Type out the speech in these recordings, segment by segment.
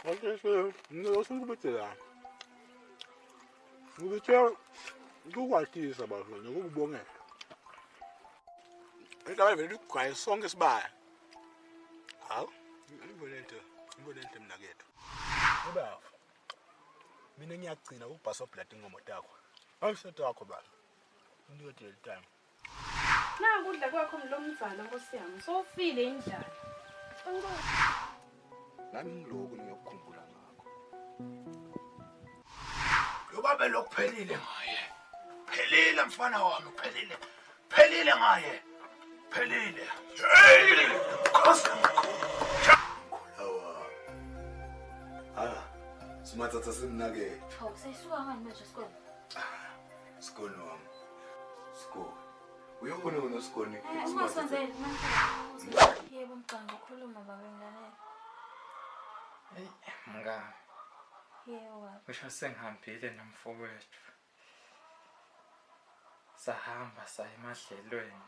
Okay, so no, so good to that. We tell go what is about when you go bonga. I can't even look quite song is by. How? You go into nugget. About meaning you clean up pass up letting on my I should talk about it. Do it till time. Na kudla kwakho mlomzana nkosiyami sofile indlala. Nami ngiloko ngiyokukhumbula ngakho. Yobabe lokuphelile ngaye. Phelile mfana wami phelile. Phelile ngaye. Phelile. Hey! Khosi khulawa. Simathatha simnake. Hawu seyisuka ngani manje sikole? Sikole wami. Sikole. Uyobona unosikole. Ungasenzeli manje. Yebo mcanga ukhuluma baba ngalalela. Hey, mngani. Yebo baba. Ngisho sengihambile nomfowethu. Sahamba saya emadlelweni.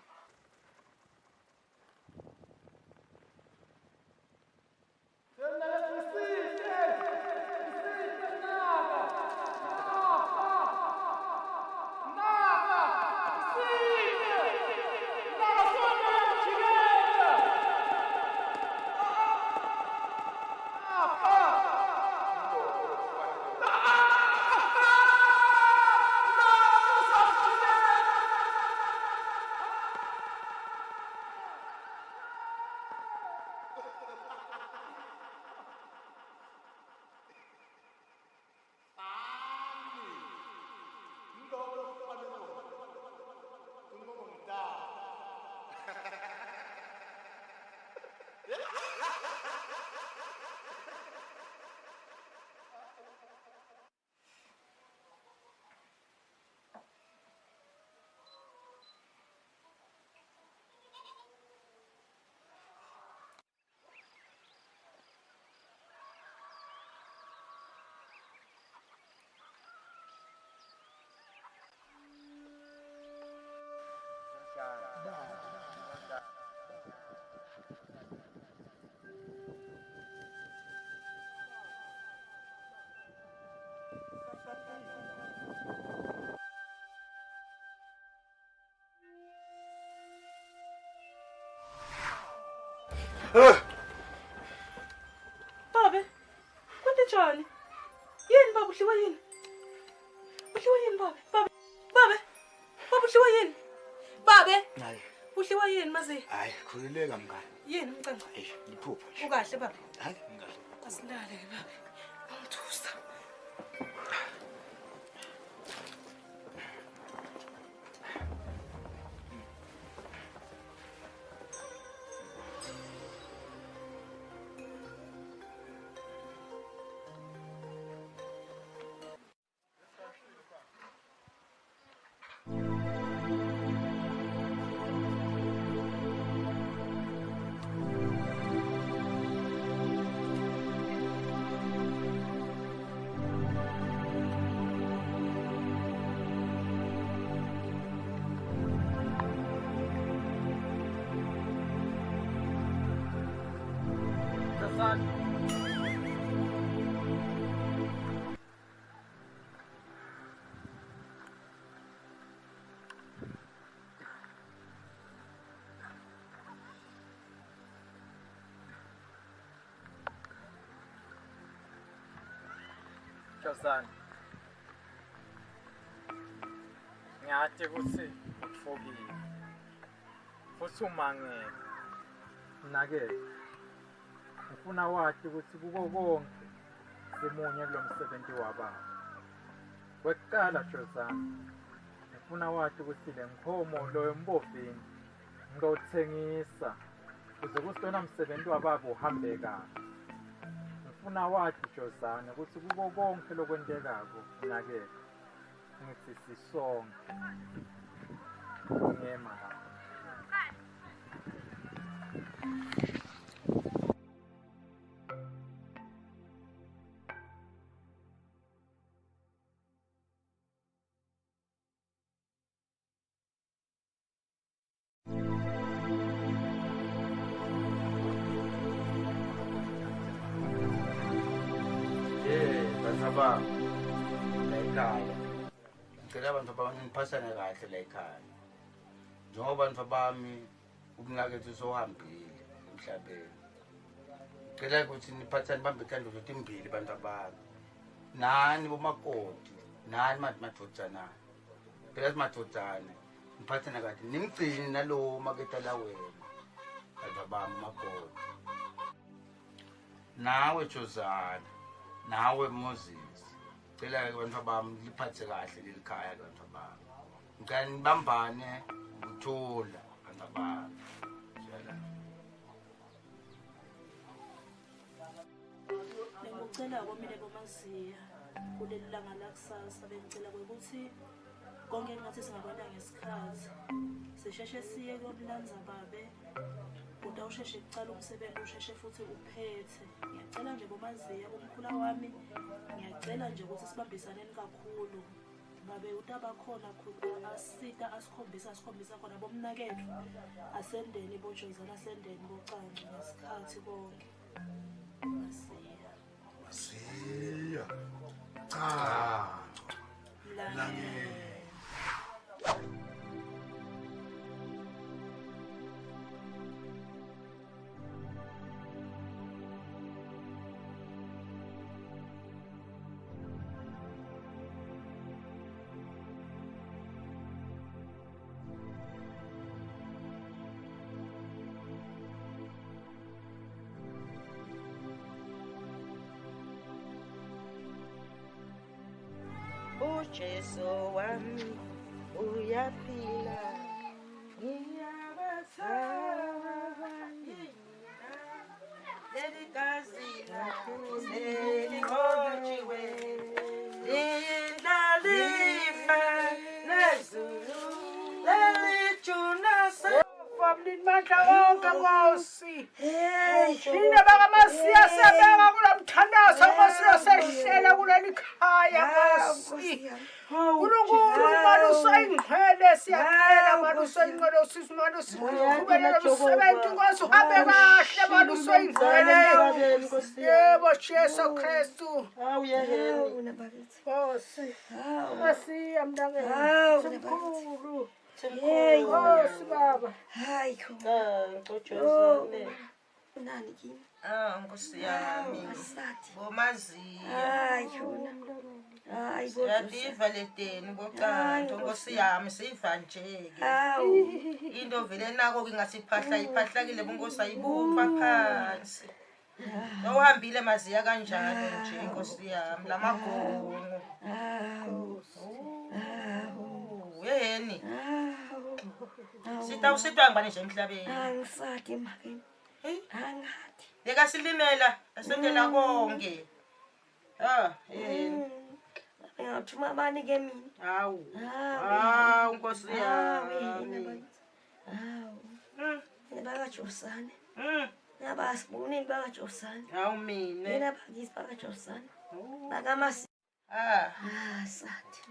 Babe, kunjani? Yini baba uhlwa yini? Uhlwa yini babe? Babe. Baba uhlwa yini? Babe. Hayi. Uhlwa yini maze? Hayi, khulileka mngani. Yini mcanga? Hayi, liphupho nje. Ukahle baba? Hayi, ngikahle. Asilale ke babe. Angithusa. Josani. Ngiyathi ukuthi ufokile. Futhi umangele. Nake. Ufuna wathi ukuthi kuko konke simunye kulomsebenzi wababa. Kwekuqala Josani. Ufuna wathi ukuthi le nkhomo lo embovini ngizowuthengisa ukuze kusona umsebenzi wababa uhambe kahle. Ufuna wathi Josana ukuthi kuko konke lokwentekako unake ngithi sisonke ngema la. Bantu la ekhaya. Ngicela abantu abami niphasane kahle la ekhaya. Njengoba abantu abami umnakethu sohambile emhlabeni. Ngicela ukuthi niphathane bambe ikhanda ukuthi imbili bantu abami. Nani bomakoti, nani madodana. Phela simadodana. Niphathane kahle nimgcini nalowo maketa la wena. Bantu abami makoti. Nawe Jozana, nawe Moses. Cela ke bantu bami liphathe kahle lelikhaya bantu bami. Ngicela nibambane ukuthola bantu bami. Cela. Bengicela komile bomaziya kuleli langa lakusasa bengicela ukuthi konke ngathi singabona ngesikhathi. Sisheshe siye komlanza babe. Utawusheshe kucala umsebenzi usheshe futhi uphethe. Ngiyacela nje bomaziya umkhula wami. Ngiyacela nje ukuthi sibambisaneni kakhulu. Babe utaba khona khona asita asikhombisa khona bomnakethu. Asendeni boJozana asendeni bocanci ngesikhathi konke. Masiya. Masiya. Cha. Mlangeni. Jesu wami uyaphila ngiyabasaba leli gazi lakho selihotshiwe lindlalifa nezulu lelijuna Family mandla wonke Nkosi. Thina bakaMasiya siyabeka kulamthandazo Nkosi yosehlela kuleli khaya Nkosi. uNkulunkulu maluso ingcwele siyacela maluso ingcwele usisi maluso uqhubekele umsebenzi Nkosi uhambe kahle maluso ingcwele. Yebo Jesu Kristu. Nkosi. Masiya mntangeni. Mkhulu. Nkosi baba. Hayi khona. Ngojozane. Nani kini? Nkosi yami. Bomaziya. Hayi khona. Hayi bo. Yadiva leteni bocanto Nkosi yami siva nje ke. Into vele nako ngingasiphahla iphahlakile bonkosi ayibumba phansi. Uhambile Maziya kanjalo nje Nkosi yami lamagongo. Yeni. Sitawusitwa ngibani nje emhlabeni. Angisadi makini. Angathi. Leka silimela asendela konke. Ngathuma bani ke mina? Hawu. Nkosi yami. BakaJosane. Ngabasibonile bakaJosane. Hawu mina. Mina bakisi bakaJosane. Bakamasi. Sathi.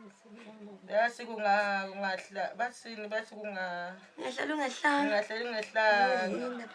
Yasi kungahla bathini bathi kunga Ngihlala ungehlanga. Ngihlala ungehlanga.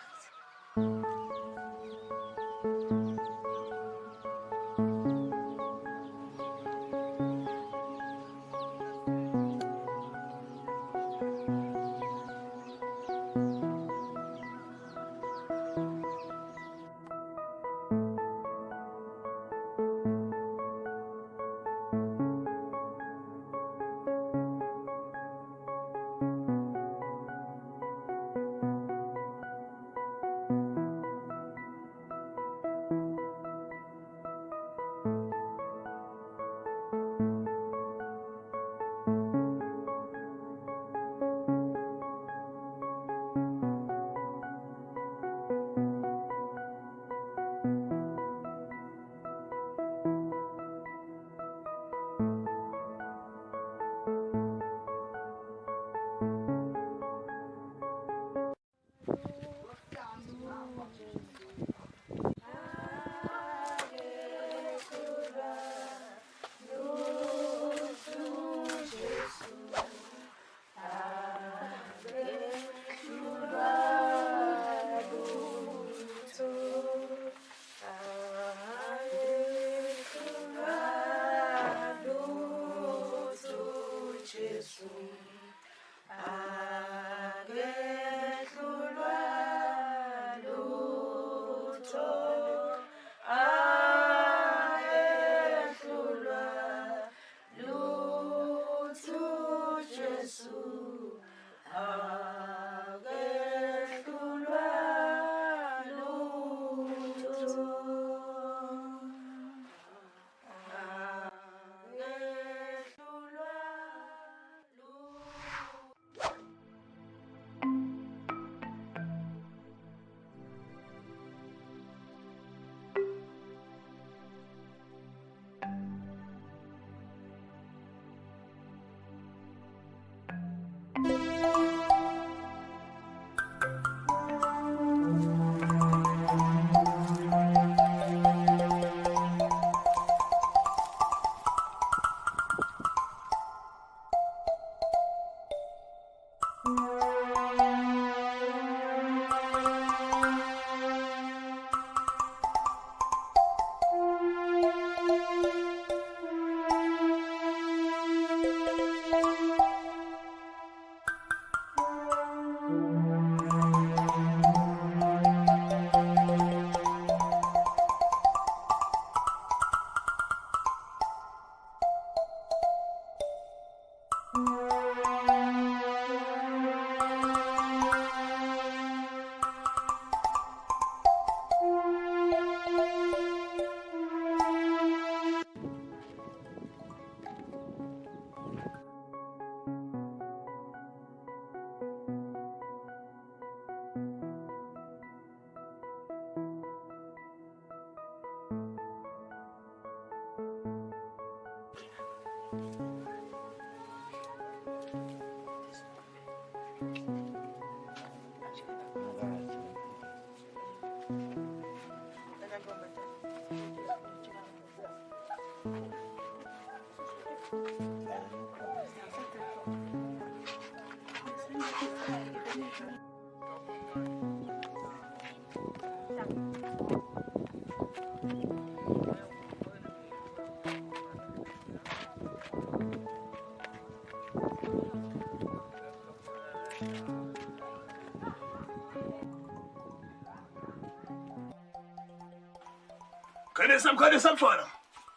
Mkhalisa mfana.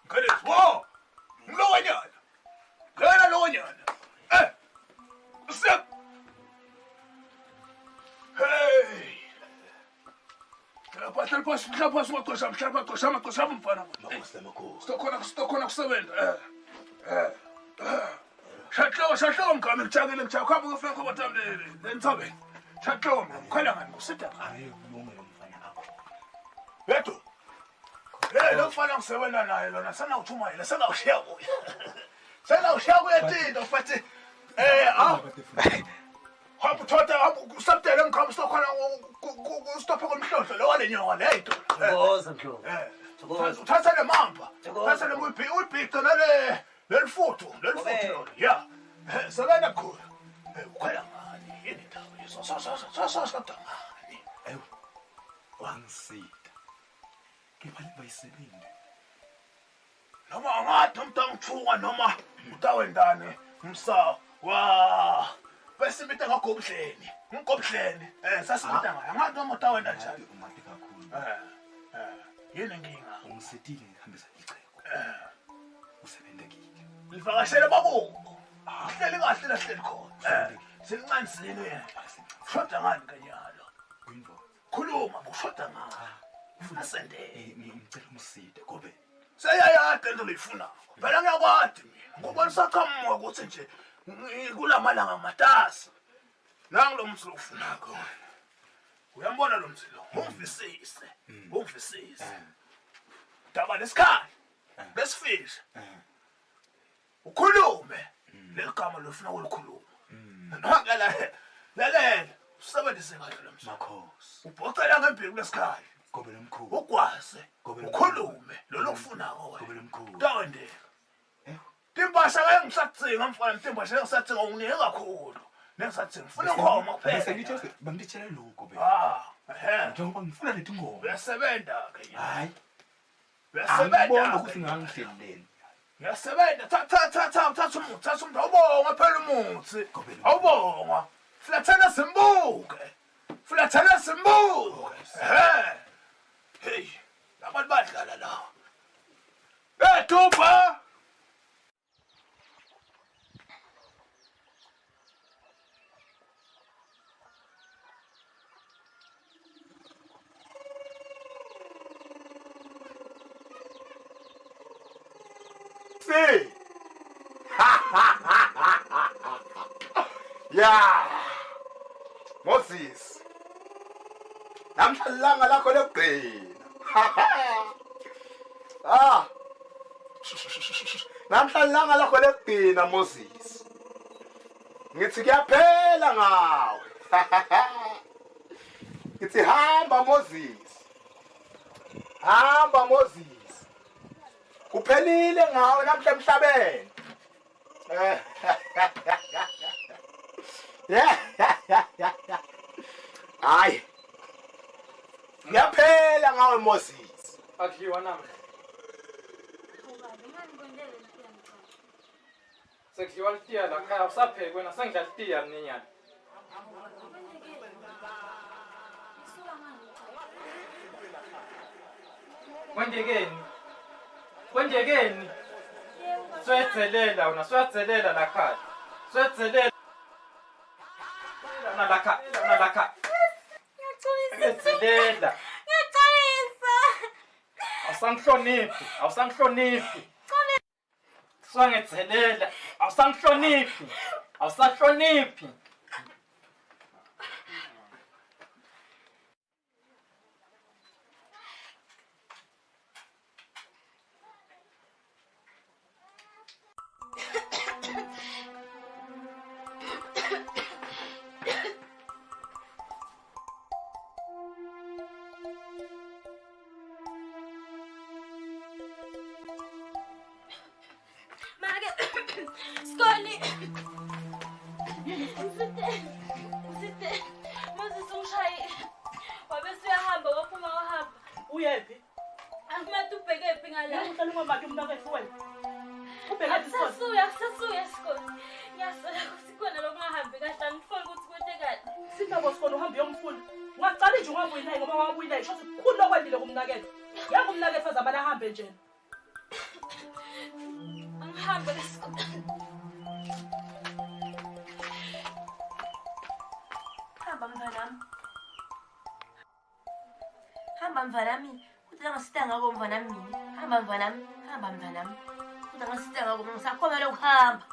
Mkhalisa. Wo! Mlokanyana. Ngena lokanyana. Usep. Hey. Mhlapha maqosha mfana. Stokhona kusebenza. Shaqlo mngame ngijabule khamba ngofika khobatham lentsabe. Shaqlo mkhwela ngani kusida hayi kulungile mfana nakho. Letho. Lo mfana ngisebenza naye lona senawuthuma yena senawushiya kuya. Senawushiya kuyetinto futhi hamba uthatha usabdele ngikhambi stokhona stophe komhlohlo lo wale nyoka leyito. Thokoza mhlobo. Uthatha le mamba. Uthatha le uyibhica lelifuthu lona. Ya. Sebenza khona. Ukhwela ngani yini ndawo yeso. Ngani. Ewu. Wangisida. Ngibani bayisebenze. Noma ngathi umntangithunga noma utawendane umsa wa besimita ngagobhleni. Ngigobhleni. Sasimita ngayo. Ngathi noma utawenda njalo. Umati kakhulu. Yini nginga? Ungisidile ngihambisa icebo. Usebenzekile. Livakashele babongo. Hleli kahle lahleli khona. Selincane yena. Shoda ngani kanyalo? Kuyinto. Khuluma ushoda ngani? Ufuna sende ngicela umside gobe. Seyayade into leyifuna. Phela ngiyakwadi mina. Ngoba nisaqhamuka ukuthi nje kulamalanga amatasa. Nangi lo msilo ufuna khona. Uyambona lo msilo? Ungivisise. Ungivisise. Daba lesikhali. Besifisha. Ukhulume. Legama lofuna ukulikhuluma. Ngakala lalela usebenzise kahle lo msilo. Makhosi. Ubhocela ngempilo lesikhali. Gobe lomkhulu. Ukwazi. Ukhulume lo lokufunako wena. Gobe lomkhulu. Tawendela. Timpahla ke ngisatsinga mfana timpahla ngisatsinga unginike kakhulu. Nengisathi ngifuna ingoma kuphela. Bese ngithi bangitshela lokho be. Njengoba ngifuna leti ngoma. Uyasebenza ke. Hayi. Uyasebenza. Angibona ukuthi ngangihleleni. Uyasebenza. Thatha umuthi awubonga phela umuthi. Awubonga. Flathana simbuke. Flathana simbuke. Hey. Labantu badlala la. Thupa. See. Yeah. Moses. Namhlanga lakho lokugcina. Namhlanga lakho lokugcina Moses. Ngithi kuyaphela ngawe. Ngithi hamba Moses. Hamba Moses. Kuphelile ngawe namhla emhlabeni. Hayi. Ngiyaphela ngawe Moses. Akhiwa namhla. Sekhiwa litiya la khaya usaphekwe na sengidla litiya ninyana. Kwendekeni? Kwendekeni? Swetselela wena, swetselela la khaya. Swetselela. Na la khaya, na la khaya. Swetselela. Awusangihloniphi, awusangihloniphi. Swangethelela, awusangihloniphi. Awusahloniphi. ke Skoni. Usite. Moses ungishaye. Wabe siyahamba waphuma wahamba. Uyephi? Akumathi ubheke phi ngala. Uhlala ungabaki umnakethu wena. Ubheka Akusasuya Skoni. Ngiyasala ukuthi khona lokungahambi kahle angifuni ukuthi kwentekani. Sithabo Skoni uhamba uyomfuna. Ungaqala nje ungabuyi naye ngoba wabuyi naye shothi kukhulu lokwendile kumnakethu. Yanga umnakethu azabana ahambe njena. Angihambe Skoni. Hamba mvanami. Hamba mvanami. Uthi angasitanga ko mvanami mina. Hamba mvanami. Hamba mvanami. Uthi angasitanga ko ngisakhona lokuhamba.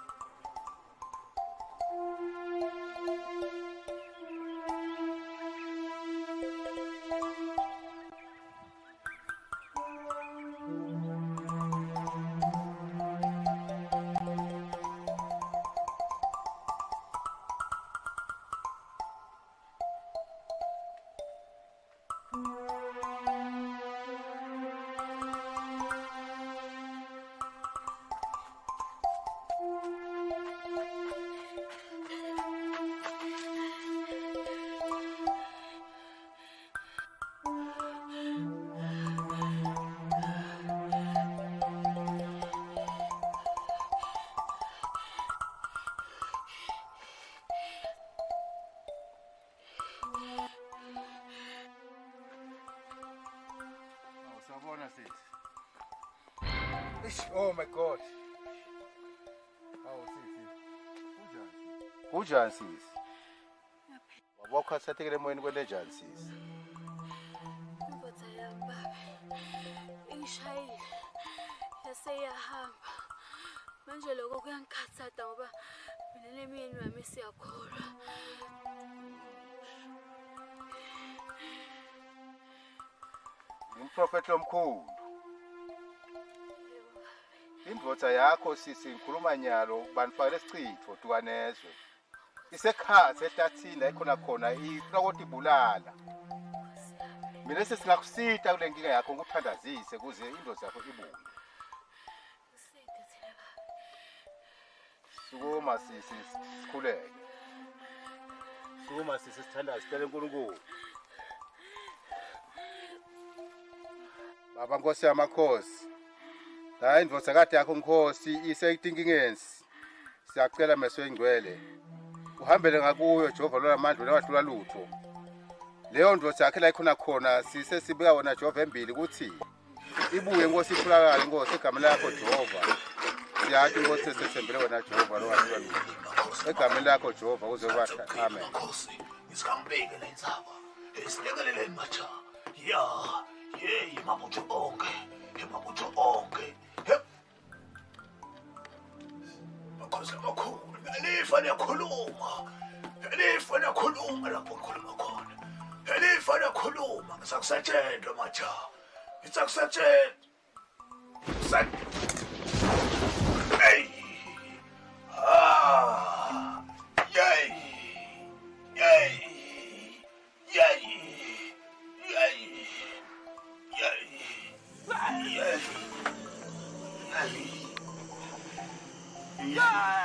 Oh my God. Oh sisi. Kunjani sisi? Wabokha sathekele emoyeni kwenenjani sisi? Imbotha yami baba. Ingishayile. Yaseyahamba. Manje lokho kuyangikhathaza ngoba mina nemini wami siyakholwa. Umprofeti omkhulu. Indvodza yakho sisi ngikhuluma nyalo banifakele isichitho dukanezwe. Isekhathi etathini ayikhona khona ifuna ukuthi ibulala. Mina sesingakusita kule nkinga yakho ngikuthandazise kuze indvodza yakho ibuye. Sukuma sisi sikhuleke. Sukuma sisi sithandaze sicela uNkulunkulu. Baba Nkosi yamakhosi. La indvodza kade yakho Nkosi iseyitinkingeni. Siyacela meso engcwele. Uhambele ngakuyo Jehova lolamandla lawahlula lutho. Leyo ndvodza yakhe la ikhona khona sise sibika wona Jehova embili ukuthi ibuye Nkosi iphulakale Nkosi egama lakho Jehova. Siyathi Nkosi sesembele wena Jehova lowahlula lutho. Egama lakho Jehova uzoba amen. Nkosi isikambeke lenzaba. Isilekeleleni macha. Ya, ye mabutho onke. Mabutho onke. Makhosi amakhulu. Elifa liyakhuluma. Elifa liyakhuluma lapho khuluma khona. Elifa liyakhuluma ngisakusetshela macha. Ngisakusetshela. Hey. Ah. Yay. Yay. Yay. Yay. Yay. Yay.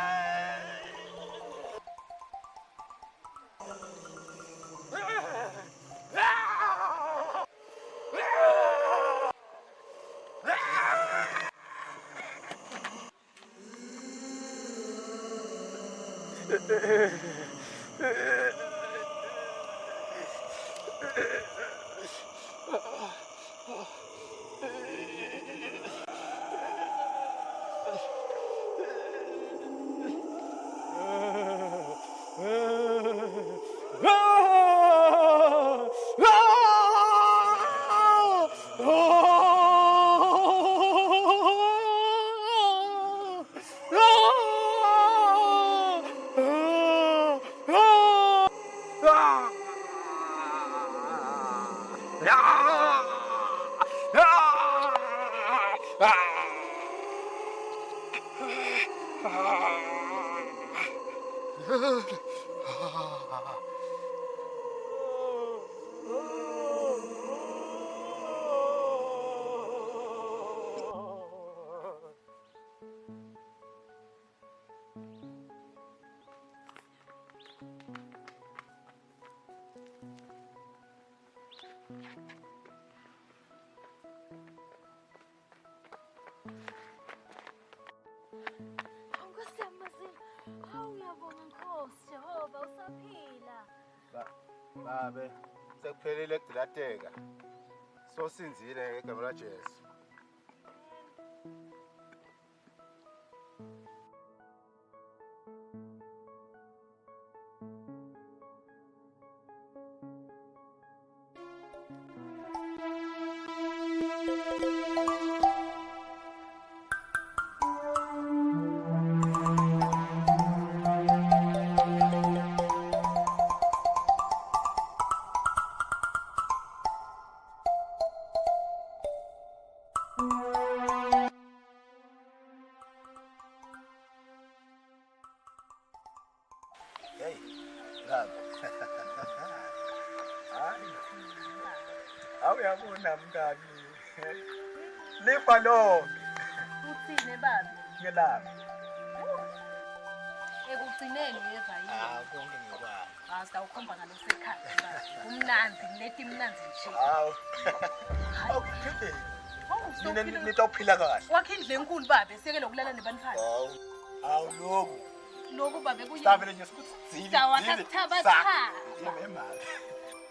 Nkosi yami Masila. Hawu uyabonga Nkosi Jehova usaphila. Babe, sekuphelile ukudilateka. Sosinzile ngegama laJesu. Hey, love. Awuyabona mngani. Lifa lo. Uthini baba? Ngelaphi? Ekugcineni yeva yini? Konke ngikwazi. Sitawukhomba ngalosekhaya baba. Umnanzi, ngilethi imnanzi nje. Hawu. Awuphinde. Mina nitawuphila kahle. Wakhe indle enkulu baba, eseke lokulala nebantwana. Hawu lokhu. Lokhu baba kuyi. Stavele nje ukuthi dzili. Tawathatha. Yemali.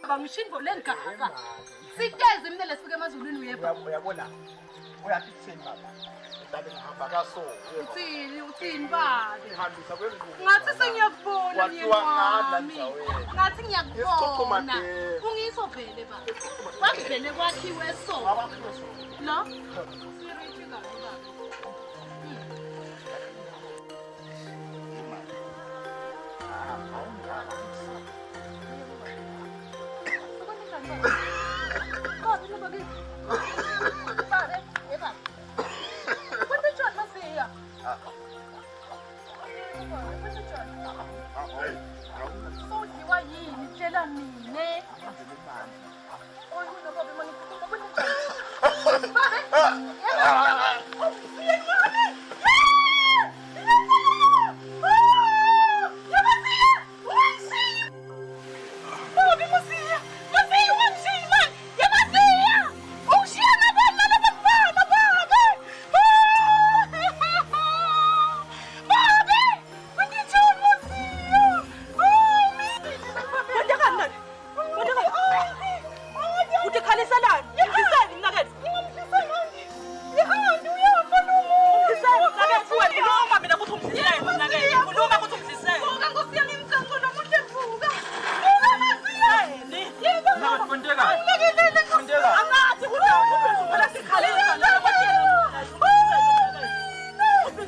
Bangishindvo lengaka. Siteze mina lesifike emazulwini uyeba. Uyabona. Uyapithini baba. Stavele ngihamba kaso. Uthini baba? Ngihambisa kwengubo. Ngathi sengiyakubona Wathiwa ngala nami. ndzaweni. Ngathi ngiyakubona. Isichumade. Ungisovele baba. Kwakuvele kwakhiwe so. Awakhiwe so. Lo?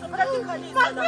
Sirithi kabi baba.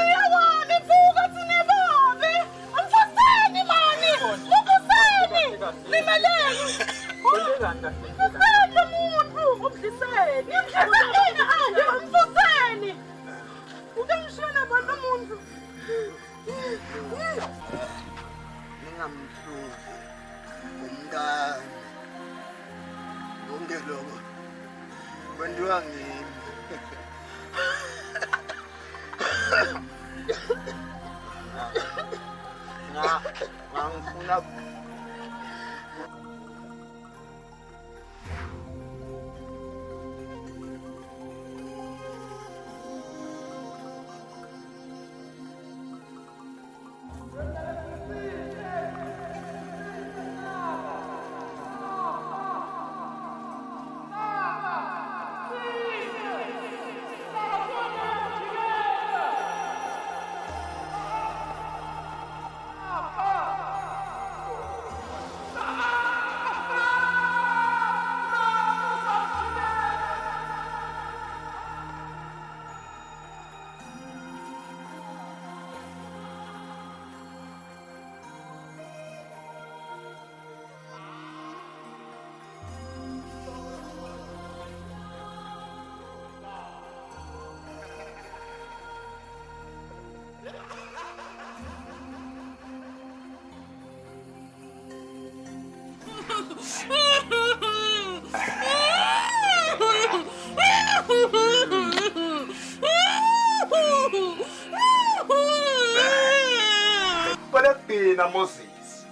Mina Moses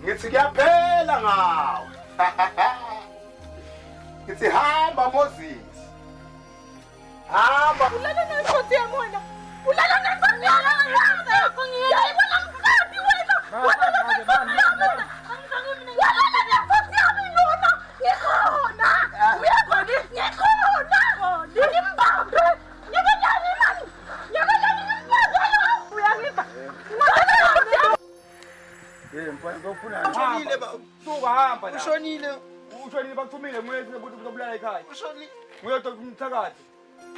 ngithi kuyaphela ngawe ngithi hamba Moses Hamba. Ulala nenkosi yami wena. Ulala nenkosi yami. Yayibona mkhathi wena. Ulala nenkosi yami. Ulala nenkosi yami lona. Ngikhona. Uyabona? Ngikhona. Ngimbambe. Ngikelani mani. Ngikelani mani. Uyangipha. Mfana ufuna Ushonile ba. Suka hamba la. ushonile. Ushonile bakuthumile nguyeke ukuthi uzobulala ekhaya. Ushonile. Nguyeke umthakathi.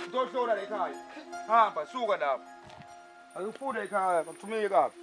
Uzohlola la ekhaya. Hamba suka lapha. Akufuna ekhaya bakuthumile kabi.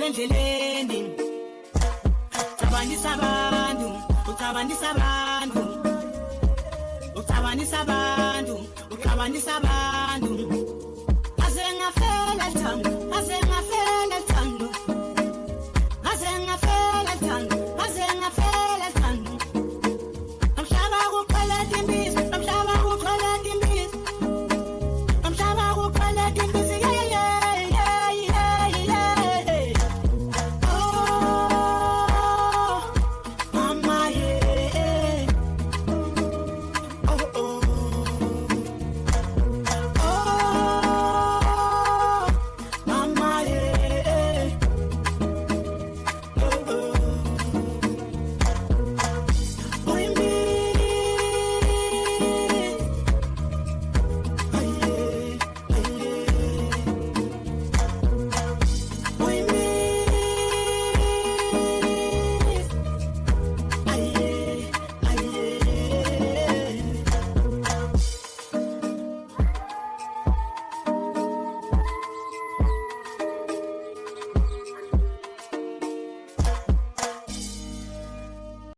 endleleni ucabanisa abantu aze ngafela Thando